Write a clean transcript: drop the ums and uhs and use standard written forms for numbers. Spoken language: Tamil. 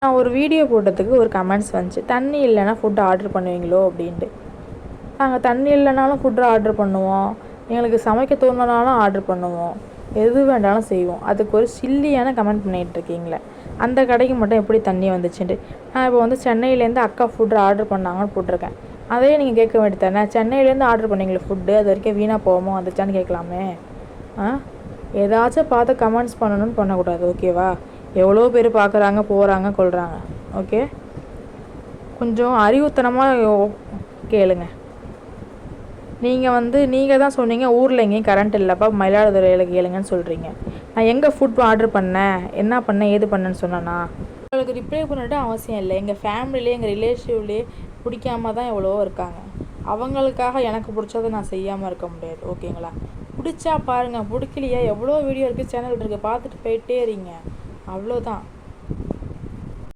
நான் ஒரு வீடியோ போட்டதுக்கு ஒரு கமெண்ட்ஸ் வந்துச்சு, தண்ணி இல்லைன்னா ஃபுட் ஆர்டர் பண்ணுவீங்களோ அப்படின்ட்டு. நாங்கள் தண்ணி இல்லைனாலும் ஃபுட்டு ஆர்டர் பண்ணுவோம், எங்களுக்கு சமைக்க தோணுனாலும் ஆர்டர் பண்ணுவோம், எது வேண்டாலும் செய்வோம். அதுக்கு ஒரு சில்லியான கமெண்ட் பண்ணிகிட்ருக்கீங்களே, அந்த கடைக்கு மட்டும் எப்படி தண்ணி வந்துச்சுன்ட்டு. நான் இப்போ வந்து சென்னையிலேருந்து அக்கா ஃபுட்டு ஆர்டர் பண்ணாங்கன்னு போட்டிருக்கேன். அதையே நீங்கள் கேட்க வேண்டியது தானே, சென்னையிலேருந்து ஆர்டர் பண்ணீங்களே ஃபுட்டு, அது வரைக்கும் வீணாக போகாமல் வந்துச்சான்னு கேட்கலாமே. ஏதாச்சும் பார்த்து கமெண்ட்ஸ் பண்ணணும்னு பண்ணக்கூடாது, ஓகேவா? எவ்வளோ பேர் பார்க்குறாங்க, போகிறாங்க, கொள்கிறாங்க. ஓகே, கொஞ்சம் அறிவுத்தனமாக கேளுங்க. நீங்கள் தான் சொன்னீங்க ஊரில் எங்கேயும் கரண்ட் இல்லைப்பா, மயிலாடுதுறையில் கேளுங்கன்னு சொல்கிறீங்க. நான் எங்கே ஃபுட் ஆர்டர் பண்ணேன், என்ன பண்ணேன், ஏது பண்ணேன்னு சொன்னேன்னா உங்களுக்கு ரிப்ளை பண்ணிட்டு அவசியம் இல்லை. எங்கள் ஃபேமிலியே, எங்கள் ரிலேட்டிவ்லேயே பிடிக்காம தான் எவ்வளோ இருக்காங்க. அவங்களுக்காக எனக்கு பிடிச்சதை நான் செய்யாமல் இருக்க முடியாது, ஓகேங்களா? பிடிச்சா பாருங்கள், பிடிக்கலையா எவ்வளோ வீடியோ இருக்குது, சேனல் இருக்குது, பார்த்துட்டு போயிட்டே இருங்க, அவ்வளோதான்.